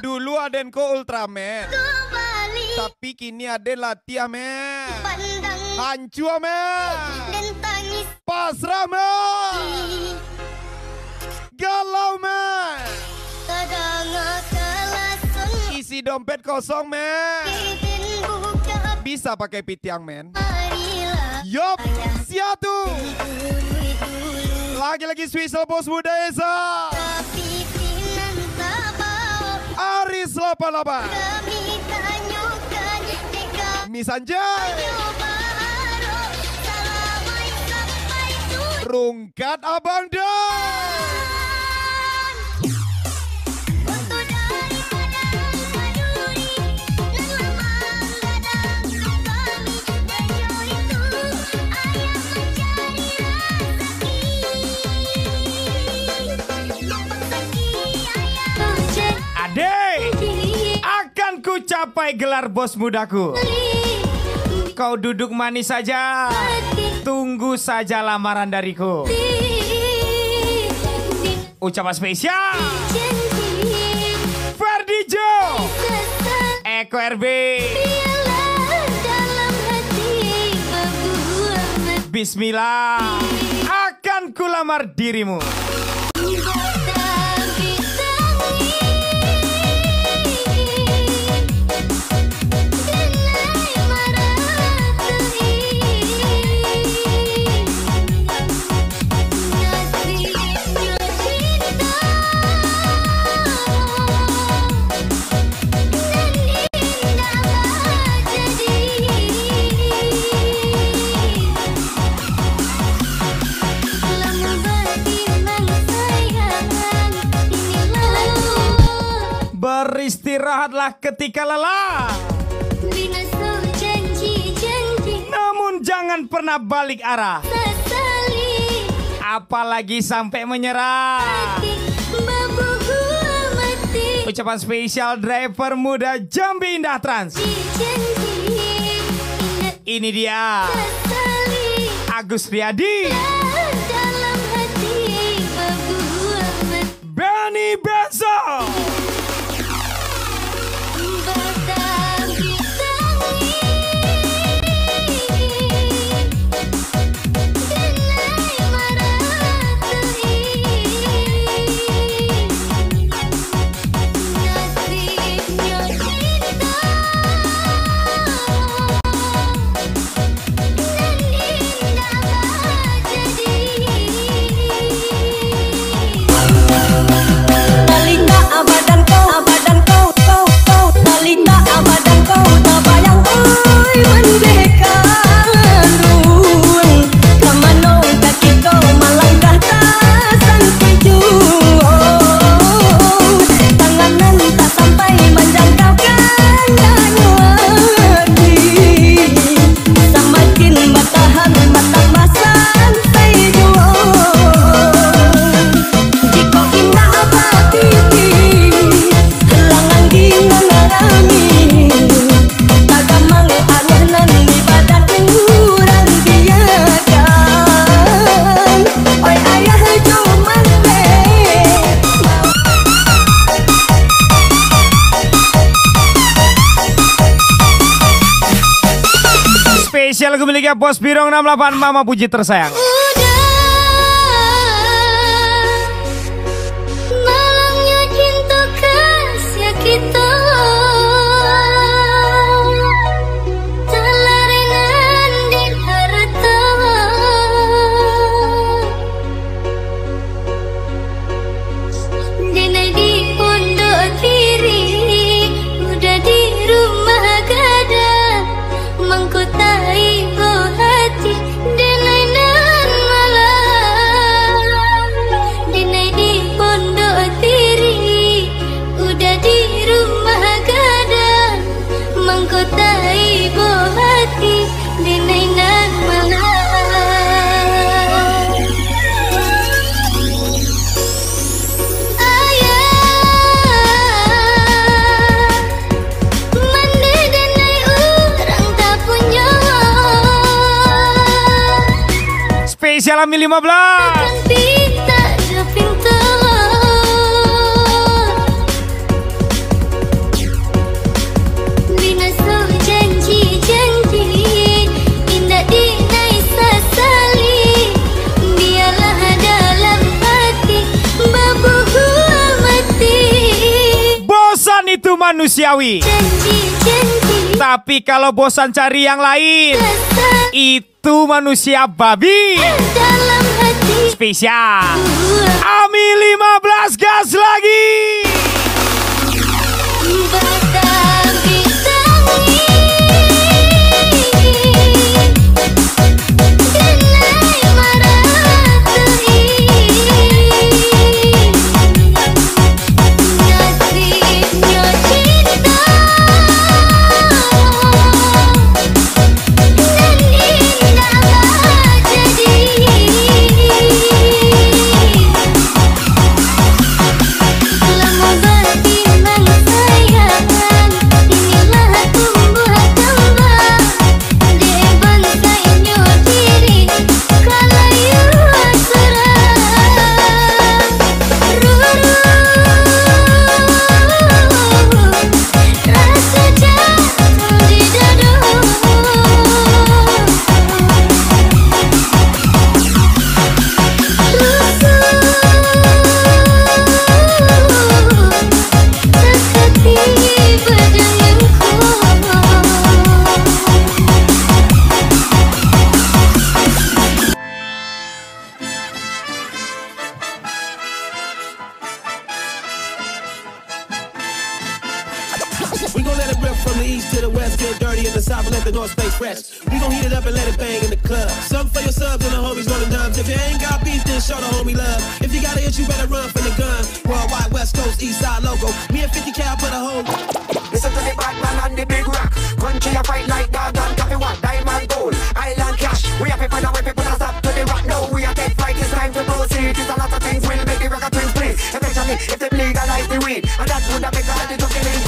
Dulu Adenko Ultraman, tapi kini Aden latih men. Hancur men. Pasrah men. Galau men. Isi dompet kosong men. Bisa pakai pitiang men. Yop, siatu. Lagi-lagi Swiss Bos Muda Esa. Aris 88. Misanjay. Rungkat Abang Dan. Akan ku capai gelar bos mudaku. Kau duduk manis saja, tunggu saja lamaran dariku. Ucapan spesial Ferdijo Eko RB. Bismillah, akan ku lamar dirimu. Beristirahatlah ketika lelah, namun jangan pernah balik arah, apalagi sampai menyerah. Ucapan spesial driver muda Jambi Indah Trans. Ini dia Agus Riyadi, Benny Benzo. Spesial lagu miliknya Bos Birong 68, Mama Puji tersayang. Malamnya cinta kasih kita, talaringan di harta. Dina di pondok kiri, udah di rumah gadang, mengkotai hati denainan malam. Denai di pondok tiri, udah di rumah gadang, mengkotai hati denainan malam. Spesial Ami 15. itu manusiawi. Janji-janji Tapi kalau bosan cari yang lain, rasa itu manusia babi. dalam hati Spesial Ami 15 gas lagi. Batapi tangi Denai marahi Nasibnya cinta Dan indah jadi Lama bertimbang sayang Inilah tumbuh kembang Di bangsanya diri Kalayu serang Ruru Rasa jatuh di dadu Dekati badanku We gon' let it rip from the east to the west, get dirty in the south and let the north stay fresh. We gon' heat it up and let it bang in the club. Something for your subs and the homies rolling dubs. If you ain't got beef, then show the homie love. If you got an issue, better run from the gun. Worldwide, West Coast, East Side logo. Me and 50K, I put a whole. Listen to the bad man and the big rock. Country a fight like dog and coffee one. Diamond gold, island cash. We have people now, we put us up to the rock. No, we are take flight, it's time to proceed. It's a lot of things will make the rock a twins please. Eventually, if they legalize the weed, and that would have make the head to kill it.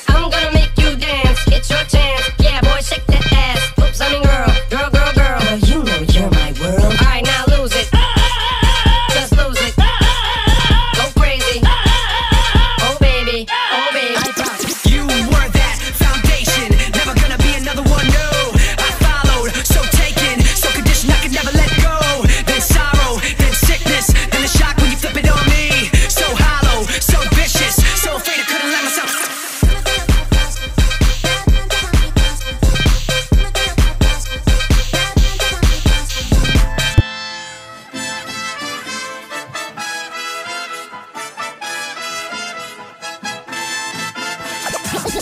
I'm gonna make you dance, it's your chance. Yeah, boy, shake that ass. Oops, I mean girl, girl, girl, girl. You know you're my world. Alright, now lose it. Just lose it. Go crazy. Oh baby, oh baby. You were that foundation, never gonna be another one, no. I followed, so taken, so conditioned I could never let go. Then sorrow, then sickness, then the shock when you flip it on me. So hollow, so vicious, so afraid I couldn't let myself.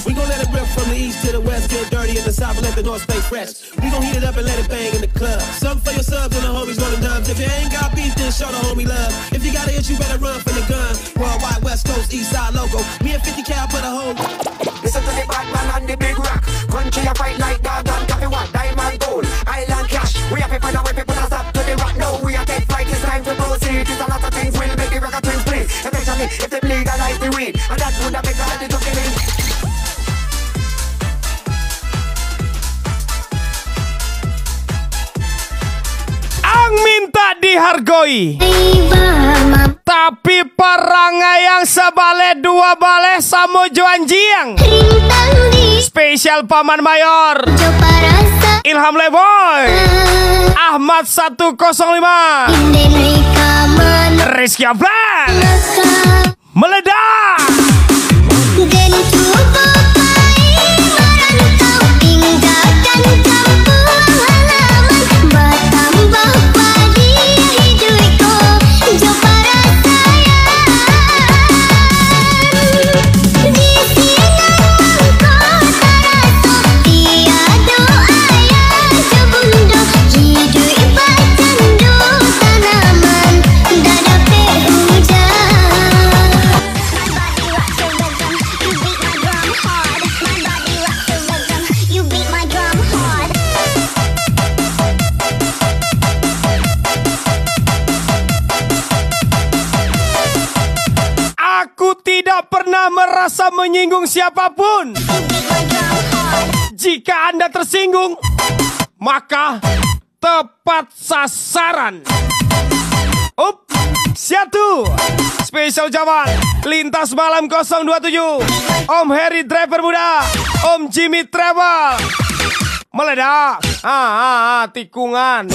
We gon' let it rip from the east to the west, get dirty in the south and let the north stay fresh. We gon' heat it up and let it bang in the club. Something for your subs and the homies rolling dubs. If you ain't got beef, then show the homie love. If you got an issue, better run from the gun. Worldwide, West Coast, East Side logo. Me and 50K, I put a whole. Listen to the bad man and the big rock. Country a fight like dog and coffee one. Diamond gold, island cash. We have people now, we put us up to the rock. No, we are take flight, it's time to proceed. It's a lot of things will make the rock a twins please. Eventually, if they legalize the weed, and that would have make the head to kill it. Ang minta dihargoi, Tiba tapi perangai yang sebale dua bale samo joanjiang. rintang di Spesial Paman Mayor coba rasa Ilham Leboy, Ahmad 105, Denai kaman Rizky Ablan, Maka meledak. Dan coba merantau tinggalkan kampung halaman bertambah padi hidupku coba rasakan di sinar kota rasa tiada ayah sebundo hidup bercandu tanaman dah dapat hujan. You beat my drum hard. Aku tidak pernah merasa menyinggung siapapun. You beat my drum hard. Jika Anda tersinggung, maka tepat sasaran. Up, siatu. spesial zaman Lintas Malam 027, Om Heri driver muda, Om Jimmy travel. Meledak, tikungan.